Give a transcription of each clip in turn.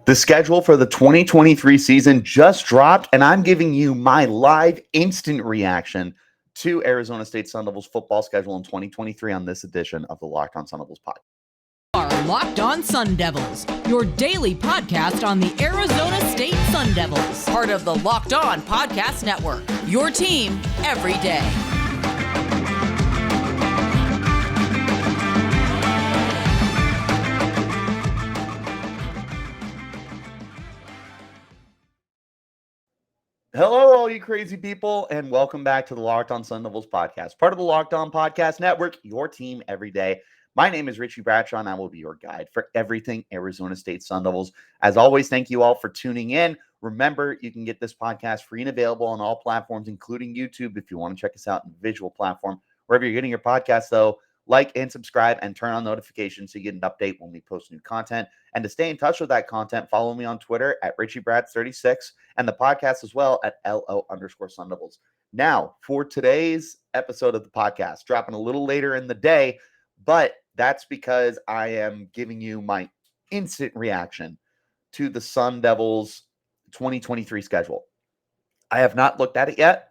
The schedule for the 2023 season just dropped, and I'm giving you my live instant reaction to Arizona State Sun Devils football schedule in 2023 on this edition of the Locked On Sun Devils podcast. Are Locked On Sun Devils, your daily podcast on the Arizona State Sun Devils, part of the Locked On Podcast Network, your team every day. Hello, all you crazy people, and welcome back to the Locked On Sun Devils podcast, part of the Locked On Podcast Network, your team every day. My name is Richie Bradshaw, and I will be your guide for everything Arizona State Sun Devils. As always, thank you all for tuning in. Remember, you can get this podcast free and available on all platforms, including YouTube, if you want to check us out in visual platform. Wherever you're getting your podcast, though, like and subscribe and turn on notifications so you get an update when we post new content. And to stay in touch with that content, follow me on Twitter at RichieBrads36 and the podcast as well at LO_Sun Devils. Now, for today's episode of the podcast, dropping a little later in the day, but that's because I am giving you my instant reaction to the Sun Devils 2023 schedule. I have not looked at it yet.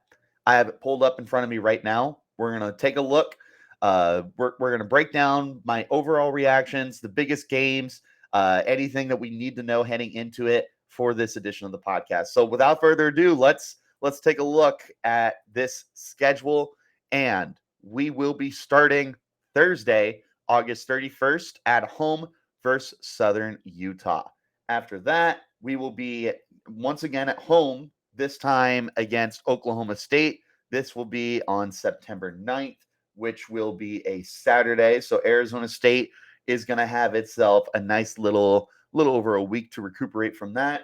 I have it pulled up in front of me right now. We're going to take a look. We're going to break down my overall reactions, the biggest games, anything that we need to know heading into it for this edition of the podcast. So without further ado, let's take a look at this schedule, and we will be starting Thursday, August 31st at home versus Southern Utah. After that, we will be once again at home, this time against Oklahoma State. This will be on September 9th, which will be a Saturday. So Arizona State is going to have itself a nice little over a week to recuperate from that.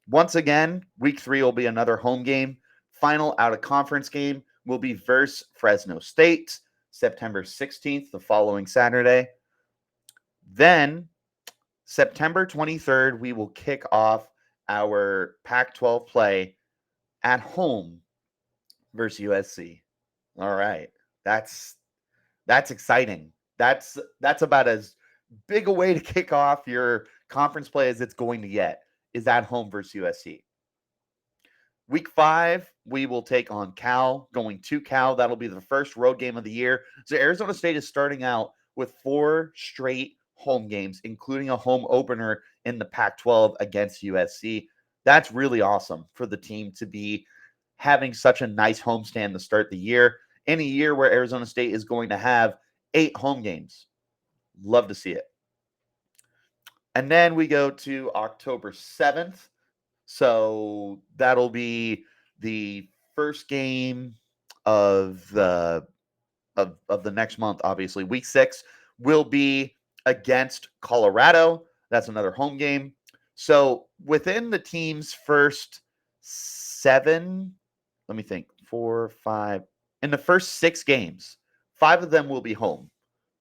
Once again, week 3 will be another home game. Final out-of-conference game will be versus Fresno State, September 16th, the following Saturday. Then, September 23rd, we will kick off our Pac-12 play at home versus USC. All right. That's exciting. That's about as big a way to kick off your conference play as it's going to get, is at home versus USC. Week 5, we will take on Cal, going to Cal. That'll be the first road game of the year. So Arizona State is starting out with 4 straight home games, including a home opener in the Pac-12 against USC. That's really awesome for the team to be having such a nice homestand to start the year, in a year where Arizona State is going to have 8 home games. Love to see it. And then we go to October 7th. So that'll be the first game of the next month, obviously. Week 6 will be against Colorado. That's another home game. So within the team's first 7, let me think, 4, 5, in the first 6 games, 5 of them will be home.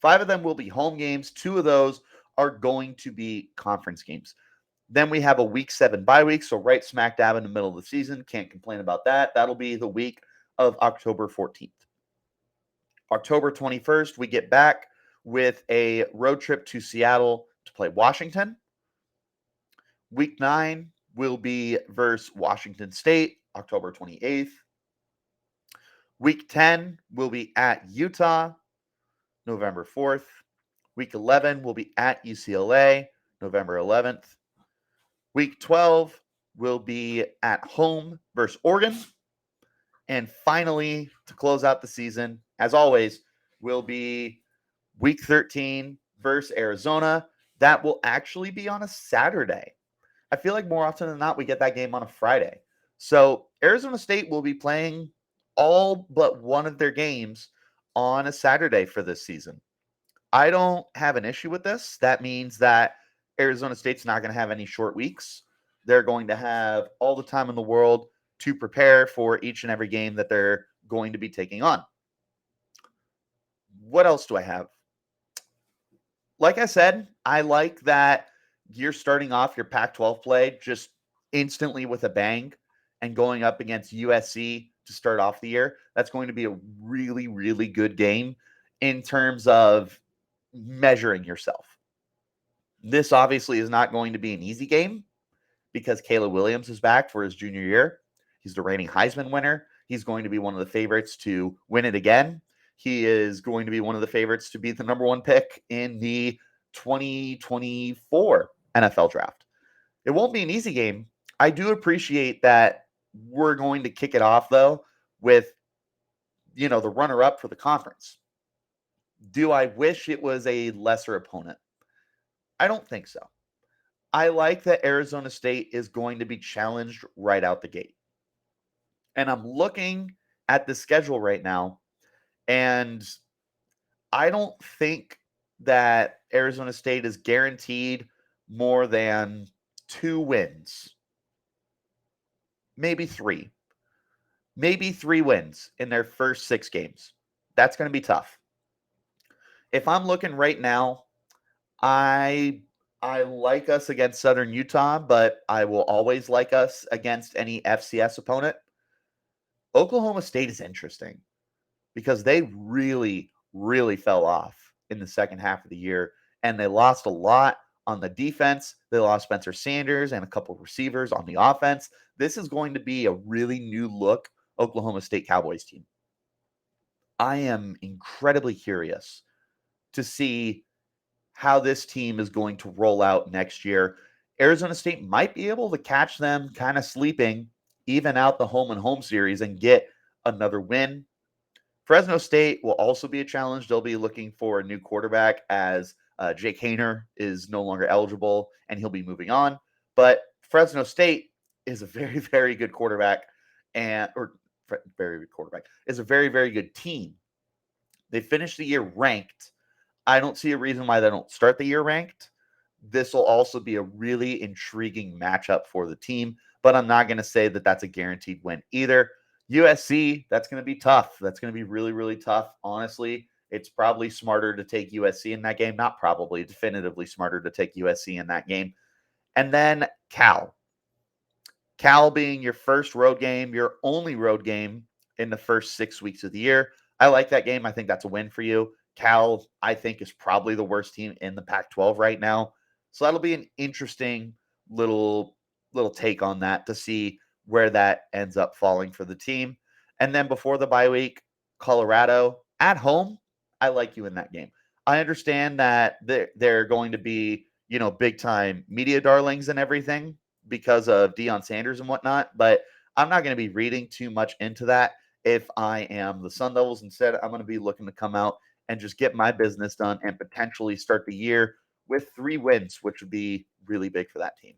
5 of them will be home games. 2 of those are going to be conference games. Then we have a week 7 bye week, so right smack dab in the middle of the season. Can't complain about that. That'll be the week of October 14th. October 21st, we get back with a road trip to Seattle to play Washington. Week 9 will be versus Washington State, October 28th. Week 10 will be at Utah, November 4th. Week 11 will be at UCLA, November 11th. Week 12 will be at home versus Oregon. And finally, to close out the season, as always, will be Week 13 versus Arizona. That will actually be on a Saturday. I feel like more often than not, we get that game on a Friday. So Arizona State will be playing all but one of their games on a Saturday for this season. I don't have an issue with this. That means that Arizona State's not going to have any short weeks. They're going to have all the time in the world to prepare for each and every game that they're going to be taking on. What else do I have? Like I said, I like that you're starting off your Pac-12 play just instantly with a bang and going up against USC to start off the year. That's going to be a really, really good game in terms of measuring yourself. This obviously is not going to be an easy game because Caleb Williams is back for his junior year. He's the reigning Heisman winner. He's going to be one of the favorites to win it again. He is going to be one of the favorites to be the number one pick in the 2024 NFL draft. It won't be an easy game. I do appreciate that we're going to kick it off, though, with, the runner-up for the conference. Do I wish it was a lesser opponent? I don't think so. I like that Arizona State is going to be challenged right out the gate. And I'm looking at the schedule right now, and I don't think that Arizona State is guaranteed more than 2 wins. Maybe 3. Maybe 3 wins in their first 6 games. That's going to be tough. If I'm looking right now, I like us against Southern Utah, but I will always like us against any FCS opponent. Oklahoma State is interesting because they really, really fell off in the second half of the year, and they lost a lot on the defense. They lost Spencer Sanders and a couple of receivers on the offense. This is going to be a really new look Oklahoma State Cowboys team. I am incredibly curious to see how this team is going to roll out next year. Arizona State might be able to catch them kind of sleeping, even out the home and home series, and get another win. Fresno State will also be a challenge. They'll be looking for a new quarterback as Jake Haener is no longer eligible and he'll be moving on. But Fresno State is a very, very good quarterback is a very, very good team. They finished the year ranked. I don't see a reason why they don't start the year ranked. This will also be a really intriguing matchup for the team, but I'm not going to say that that's a guaranteed win either. USC, that's going to be tough. That's going to be really, really tough. Honestly, it's probably smarter to take USC in that game. Not probably, definitively smarter to take USC in that game. And then Cal. Cal being your first road game, your only road game in the first 6 weeks of the year. I like that game. I think that's a win for you. Cal, I think, is probably the worst team in the Pac-12 right now. So that'll be an interesting little take on that to see where that ends up falling for the team. And then before the bye week, Colorado at home. I like you in that game. I understand that they're going to be, big time media darlings and everything because of Deion Sanders and whatnot, but I'm not going to be reading too much into that. If I am the Sun Devils, instead, I'm going to be looking to come out and just get my business done and potentially start the year with 3 wins, which would be really big for that team.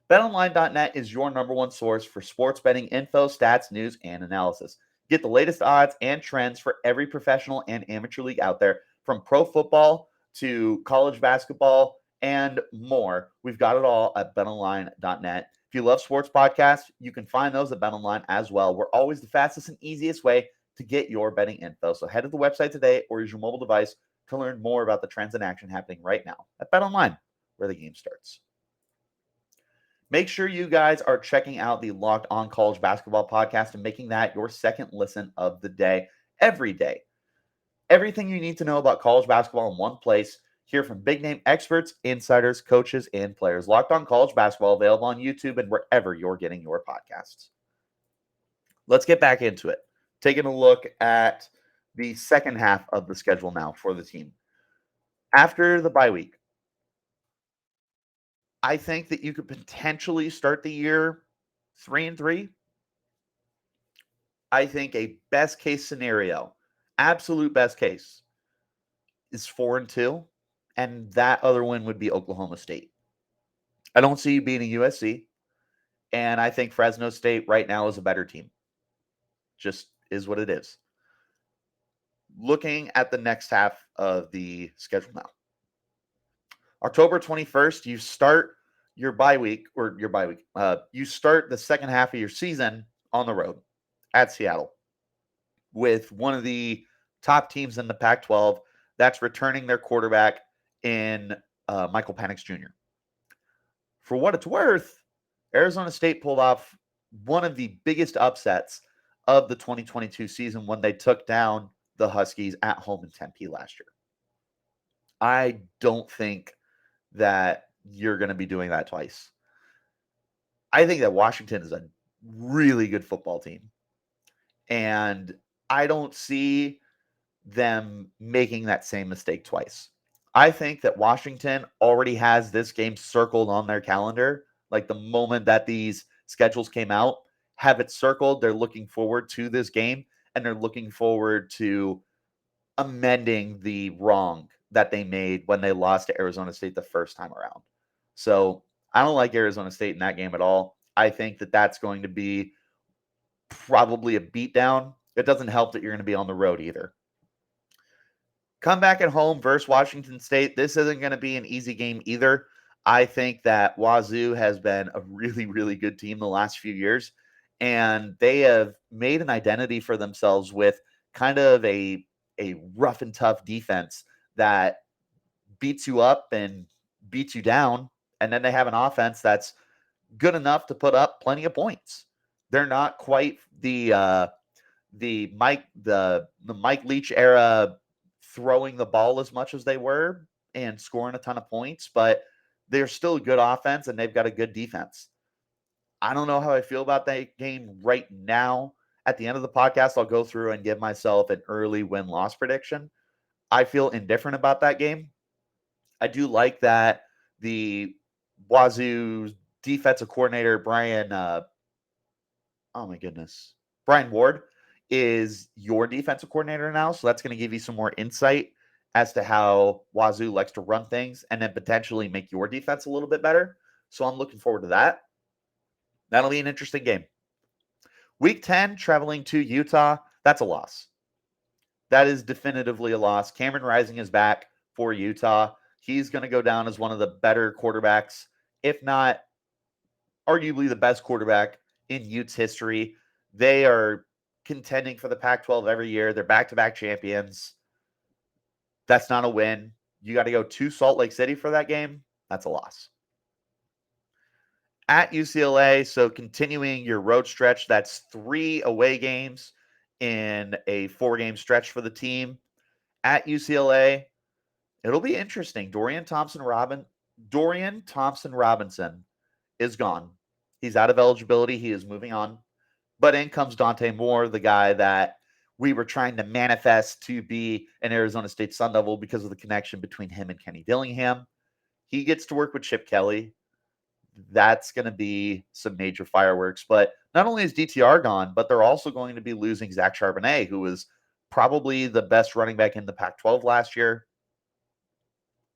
BetOnline.net is your number one source for sports betting info, stats, news, and analysis. Get the latest odds and trends for every professional and amateur league out there, from pro football to college basketball and more. We've got it all at BetOnline.net. If you love sports podcasts, you can find those at BetOnline as well. We're always the fastest and easiest way to get your betting info. So head to the website today or use your mobile device to learn more about the trends in action happening right now at BetOnline, where the game starts. Make sure you guys are checking out the Locked On College Basketball podcast and making that your second listen of the day every day. Everything you need to know about college basketball in one place. Hear from big-name experts, insiders, coaches, and players. Locked On College Basketball, available on YouTube and wherever you're getting your podcasts. Let's get back into it. Taking a look at the second half of the schedule now for the team. After the bye week, I think that you could potentially start the year 3-3. I think a best case scenario, absolute best case, is 4-2, and that other win would be Oklahoma State. I don't see you beating USC, and I think Fresno State right now is a better team. Just is what it is. Looking at the next half of the schedule now. October 21st, you start your bye week. You start the second half of your season on the road at Seattle with one of the top teams in the Pac-12 that's returning their quarterback in Michael Penix Jr. For what it's worth, Arizona State pulled off one of the biggest upsets of the 2022 season when they took down the Huskies at home in Tempe last year. I don't think that you're going to be doing that twice. I think that Washington is a really good football team. And I don't see them making that same mistake twice. I think that Washington already has this game circled on their calendar. Like the moment that these schedules came out, have it circled. They're looking forward to this game and they're looking forward to amending the wrong that they made when they lost to Arizona State the first time around. So I don't like Arizona State in that game at all. I think that that's going to be probably a beatdown. It doesn't help that you're going to be on the road either. Come back at home versus Washington State. This isn't going to be an easy game either. I think that Wazoo has been a really, really good team the last few years, and they have made an identity for themselves with kind of a rough and tough defense that beats you up and beats you down, and then they have an offense that's good enough to put up plenty of points. They're not quite the Mike Leach era throwing the ball as much as they were and scoring a ton of points, but they're still a good offense and they've got a good defense. I don't know how I feel about that game right now. At the end of the podcast, I'll go through and give myself an early win-loss prediction. I feel indifferent about that game. I do like that the Wazoo defensive coordinator, Brian Ward is your defensive coordinator now. So that's going to give you some more insight as to how Wazoo likes to run things and then potentially make your defense a little bit better. So I'm looking forward to that. That'll be an interesting game. Week 10, traveling to Utah, that's a loss. That is definitively a loss. Cameron Rising is back for Utah. He's going to go down as one of the better quarterbacks, if not arguably the best quarterback in Utes history. They are contending for the Pac-12 every year. They're back-to-back champions. That's not a win. You got to go to Salt Lake City for that game. That's a loss. At UCLA, so continuing your road stretch, that's 3 away games in a 4-game stretch for the team. At UCLA, it'll be interesting. Dorian Thompson-Robinson is gone. He's out of eligibility. He is moving on. But in comes Dante Moore, the guy that we were trying to manifest to be an Arizona State Sun Devil because of the connection between him and Kenny Dillingham. He gets to work with Chip Kelly. That's going to be some major fireworks. But not only is DTR gone, but they're also going to be losing Zach Charbonnet, who was probably the best running back in the Pac-12 last year.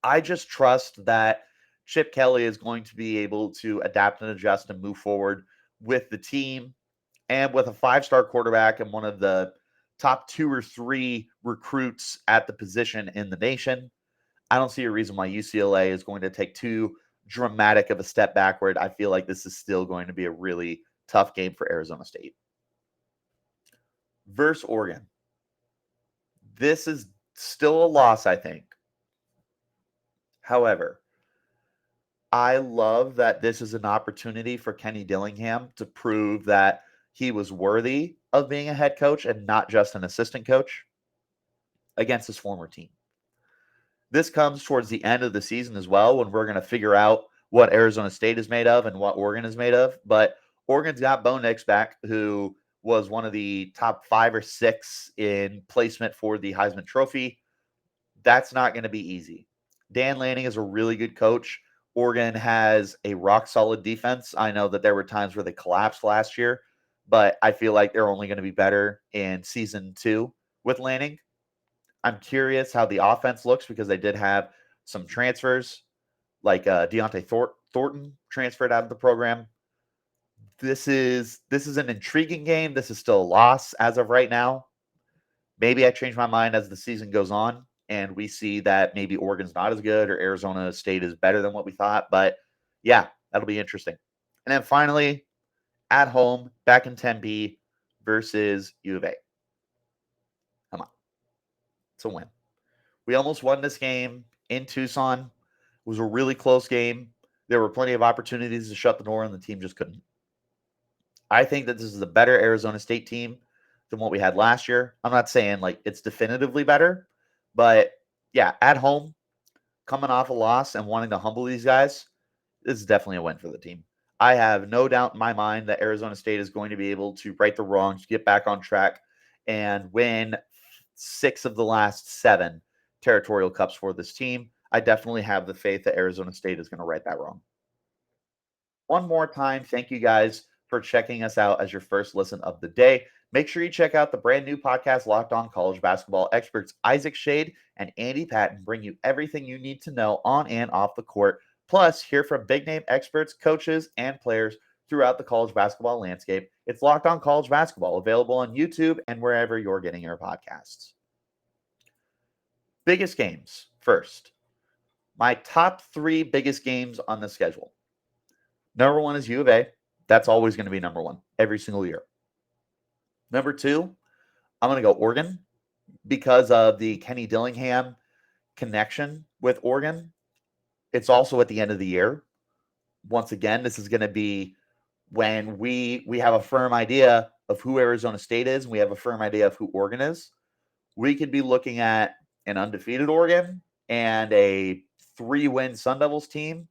I just trust that Chip Kelly is going to be able to adapt and adjust and move forward with the team and with a 5-star quarterback and one of the top 2 or 3 recruits at the position in the nation. I don't see a reason why UCLA is going to take too dramatic of a step backward. I feel like this is still going to be a really tough game for Arizona State. Versus Oregon. This is still a loss, I think. However, I love that this is an opportunity for Kenny Dillingham to prove that he was worthy of being a head coach and not just an assistant coach against his former team. This comes towards the end of the season as well, when we're going to figure out what Arizona State is made of and what Oregon is made of. But Oregon's got Bo Nix back, who was one of the top 5 or 6 in placement for the Heisman Trophy. That's not going to be easy. Dan Lanning is a really good coach. Oregon has a rock-solid defense. I know that there were times where they collapsed last year, but I feel like they're only going to be better in season 2 with Lanning. I'm curious how the offense looks because they did have some transfers, like Deontay Thornton transferred out of the program. This is an intriguing game. This is still a loss as of right now. Maybe I change my mind as the season goes on and we see that maybe Oregon's not as good or Arizona State is better than what we thought. But yeah, that'll be interesting. And then finally, at home, back in Tempe versus U of A. Come on. It's a win. We almost won this game in Tucson. It was a really close game. There were plenty of opportunities to shut the door, and the team just couldn't. I think that this is a better Arizona State team than what we had last year. I'm not saying like it's definitively better, but yeah, at home, coming off a loss and wanting to humble these guys, this is definitely a win for the team. I have no doubt in my mind that Arizona State is going to be able to right the wrongs, get back on track, and win 6 of the last 7 territorial cups for this team. I definitely have the faith that Arizona State is going to right that wrong. One more time, thank you guys for checking us out as your first listen of the day. Make sure you check out the brand new podcast, Locked On College Basketball. Experts Isaac Shade and Andy Patton bring you everything you need to know on and off the court. Plus, hear from big name experts, coaches, and players throughout the college basketball landscape. It's Locked On College Basketball, available on YouTube and wherever you're getting your podcasts. Biggest games first. My top 3 biggest games on the schedule. Number 1 is U of A. That's always going to be number 1 every single year. Number 2, I'm going to go Oregon because of the Kenny Dillingham connection with Oregon. It's also at the end of the year. Once again, this is going to be when we have a firm idea of who Arizona State is, and we have a firm idea of who Oregon is. We could be looking at an undefeated Oregon and a 3-win Sun Devils team,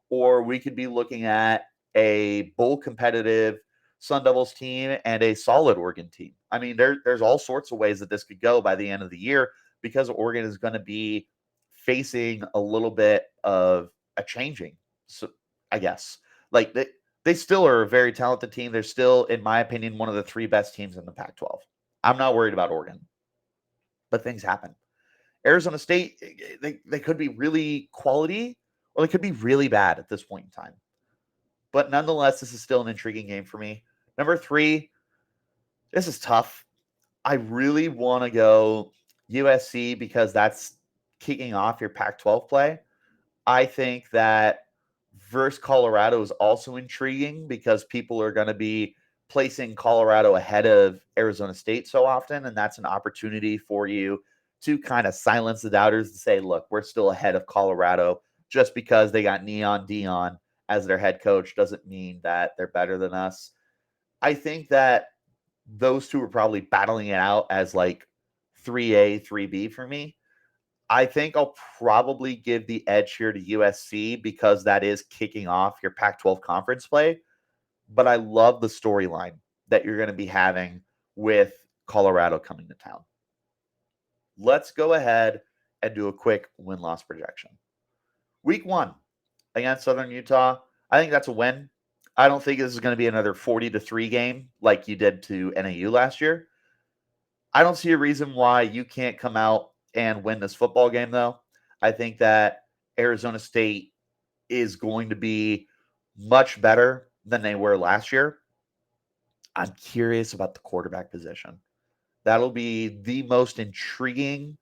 or we could be looking at a bowl competitive Sun Devils team and a solid Oregon team. I mean, there's all sorts of ways that this could go by the end of the year because Oregon is going to be facing a little bit of a changing, so I guess. Like they still are a very talented team. They're still, in my opinion, one of the 3 best teams in the Pac-12. I'm not worried about Oregon, but things happen. Arizona State, they could be really quality or they could be really bad at this point in time. But nonetheless, this is still an intriguing game for me. Number 3, this is tough. I really want to go USC because that's kicking off your Pac-12 play. I think that versus Colorado is also intriguing because people are going to be placing Colorado ahead of Arizona State so often, and that's an opportunity for you to kind of silence the doubters and say, look, we're still ahead of Colorado. Just because they got Neon Dion as their head coach doesn't mean that they're better than us. I think that those two are probably battling it out as like 3A, 3B for me. I think I'll probably give the edge here to USC because that is kicking off your Pac-12 conference play. But I love the storyline that you're going to be having with Colorado coming to town. Let's go ahead and do a quick win-loss projection. Week 1 against Southern Utah, I think that's a win. I don't think this is going to be another 40-3 game like you did to NAU last year. I don't see a reason why you can't come out and win this football game, though. I think that Arizona State is going to be much better than they were last year. I'm curious about the quarterback position. That'll be the most intriguing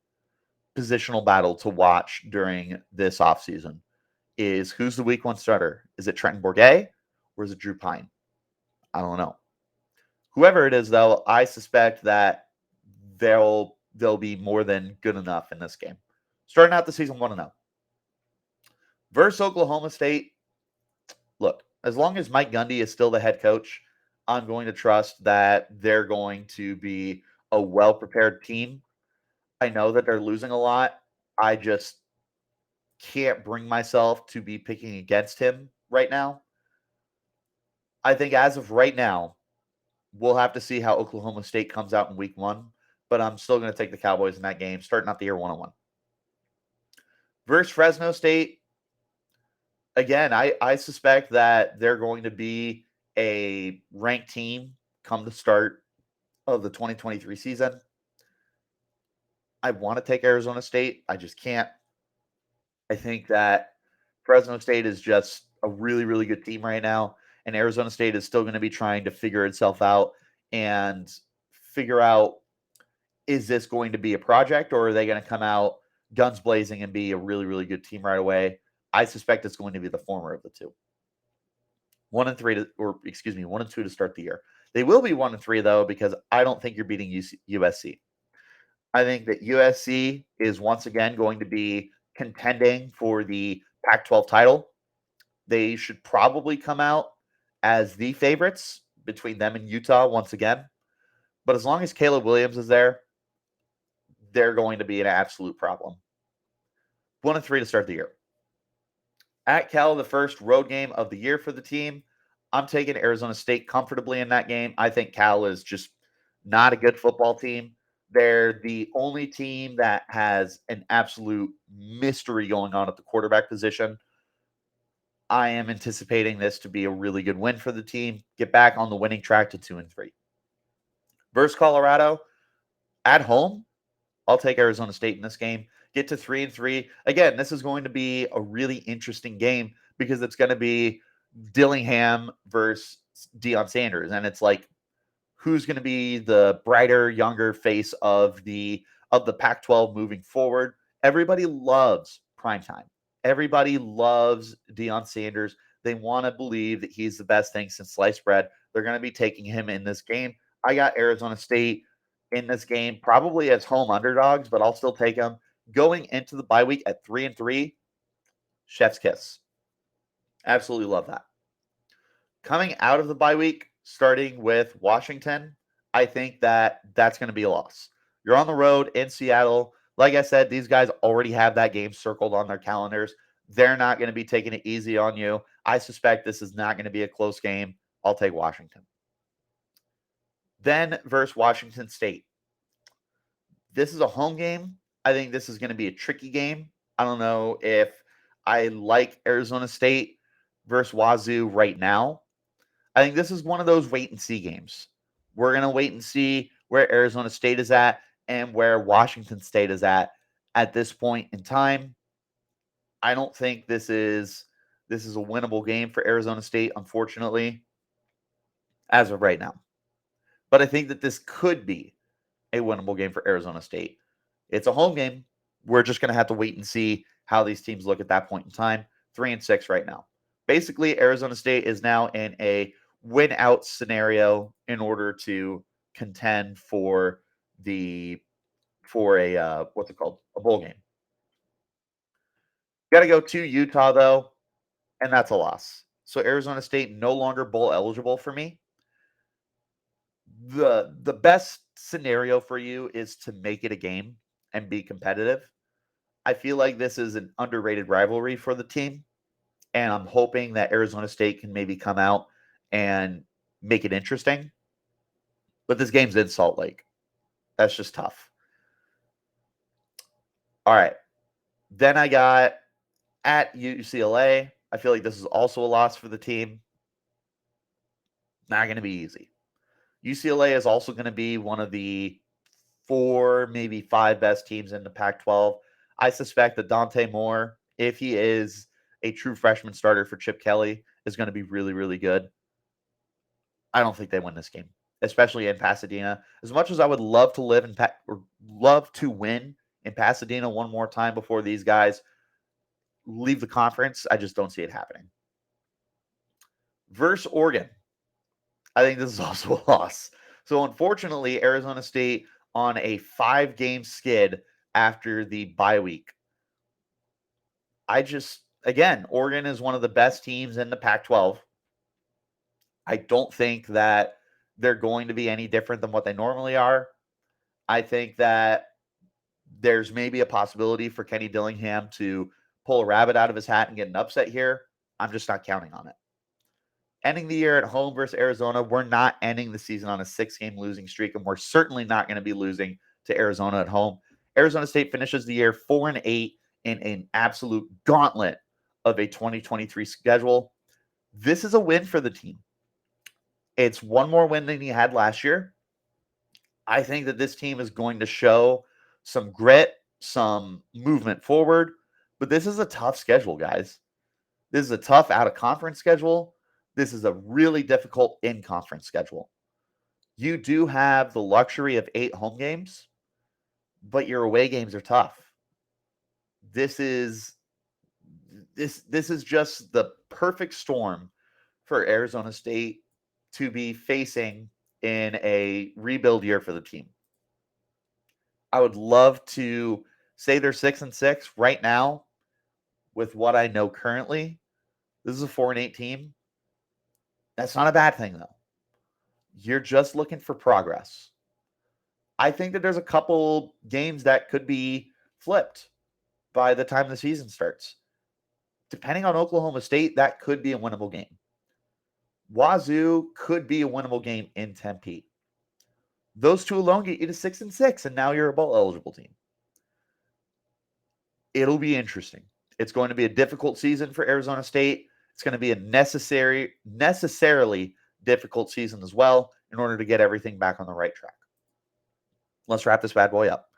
positional battle to watch during this offseason is who's the week 1 starter? Is it Trenton Bourguet or is it Drew Pine? I don't know. Whoever it is, though, I suspect that they'll be more than good enough in this game. Starting out the season 1-0. Versus Oklahoma State, look, as long as Mike Gundy is still the head coach, I'm going to trust that they're going to be a well-prepared team. I know that they're losing a lot. I just can't bring myself to be picking against him right now. I think as of right now, we'll have to see how Oklahoma State comes out in week 1, but I'm still going to take the Cowboys in that game, starting out the year 1-1. Versus Fresno State, again, I suspect that they're going to be a ranked team come the start of the 2023 season. I want to take Arizona State. I just can't. I think that Fresno State is just a really, really good team right now, and Arizona State is still going to be trying to figure itself out and figure out, is this going to be a project or are they going to come out guns blazing and be a really, really good team right away? I suspect it's going to be the former of the two. 1-2 to start the year. They will be 1-3 though, because I don't think you're beating USC. I think that USC is once again going to be contending for the Pac-12 title. They should probably come out as the favorites between them and Utah once again. But as long as Caleb Williams is there, they're going to be an absolute problem. 1-3 to start the year. At Cal, the first road game of the year for the team. I'm taking Arizona State comfortably in that game. I think Cal is just not a good football team. They're the only team that has an absolute mystery going on at the quarterback position. I am anticipating this to be a really good win for the team. Get back on the winning track to 2-3. Versus Colorado at home, I'll take Arizona State in this game. Get to 3-3. Again, this is going to be a really interesting game because it's going to be Dillingham versus Deion Sanders, and it's like, who's going to be the brighter, younger face of the Pac-12 moving forward? Everybody loves primetime. Everybody loves Deion Sanders. They want to believe that he's the best thing since sliced bread. They're going to be taking him in this game. I got Arizona State in this game, probably as home underdogs, but I'll still take them. Going into the bye week at 3-3, chef's kiss. Absolutely love that. Coming out of the bye week, starting with Washington, I think that that's going to be a loss. You're on the road in Seattle. Like I said, these guys already have that game circled on their calendars. They're not going to be taking it easy on you. I suspect this is not going to be a close game. I'll take Washington. Then versus Washington State. This is a home game. I think this is going to be a tricky game. I don't know if I like Arizona State versus Wazoo right now. I think this is one of those wait and see games. We're going to wait and see where Arizona State is at and where Washington State is at this point in time. I don't think this is a winnable game for Arizona State, unfortunately, as of right now. But I think that this could be a winnable game for Arizona State. It's a home game. We're just going to have to wait and see how these teams look at that point in time. 3-6 right now. Basically, Arizona State is now in a win out scenario in order to contend for a what's it called? A bowl game. Got to go to Utah though, and that's a loss. So Arizona State no longer bowl eligible for me. The best scenario for you is to make it a game and be competitive. I feel like this is an underrated rivalry for the team, and I'm hoping that Arizona State can maybe come out and make it interesting. But this game's in Salt Lake. That's just tough. All right. Then I got at UCLA. I feel like this is also a loss for the team. Not going to be easy. UCLA is also going to be one of the 4, maybe 5 best teams in the Pac-12. I suspect that Dante Moore, if he is a true freshman starter for Chip Kelly, is going to be really, really good. I don't think they win this game, especially in Pasadena. As much as I would love to love to win in Pasadena one more time before these guys leave the conference, I just don't see it happening. Versus Oregon, I think this is also a loss. So unfortunately, Arizona State on a 5-game skid after the bye week. Oregon is one of the best teams in the Pac-12. I don't think that they're going to be any different than what they normally are. I think that there's maybe a possibility for Kenny Dillingham to pull a rabbit out of his hat and get an upset here. I'm just not counting on it. Ending the year at home versus Arizona, we're not ending the season on a 6-game losing streak, and we're certainly not going to be losing to Arizona at home. Arizona State finishes the year 4-8 in an absolute gauntlet of a 2023 schedule. This is a win for the team. It's one more win than he had last year. I think that this team is going to show some grit, some movement forward, but this is a tough schedule, guys. This is a tough out-of-conference schedule. This is a really difficult in-conference schedule. You do have the luxury of 8 home games, but your away games are tough. This is just the perfect storm for Arizona State to be facing in a rebuild year for the team. I would love to say they're 6-6 right now with what I know currently. This is a 4-8 team. That's not a bad thing, though. You're just looking for progress. I think that there's a couple games that could be flipped. by the time the season starts. Depending on Oklahoma State, that could be a winnable game. Wazoo could be a winnable game in Tempe. Those two alone get you to 6-6, and now you're a bowl eligible team. It'll be interesting. It's going to be a difficult season for Arizona State. It's going to be a necessarily difficult season as well in order to get everything back on the right track. Let's wrap this bad boy up.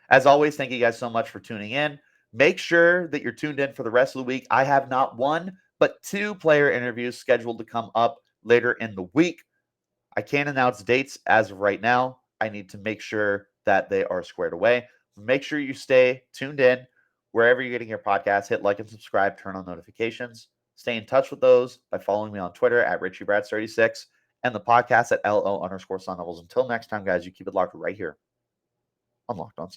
As always, thank you guys so much for tuning in. Make sure that you're tuned in for the rest of the week. I have not one, but 2 player interviews scheduled to come up later in the week. I can't announce dates as of right now. I need to make sure that they are squared away. Make sure you stay tuned in wherever you're getting your podcast. Hit like and subscribe, turn on notifications. Stay in touch with those by following me on Twitter at Richie Bradshaw36 and the podcast at LO_Sun Devils. Until next time, guys, you keep it locked right here on Locked On Sun.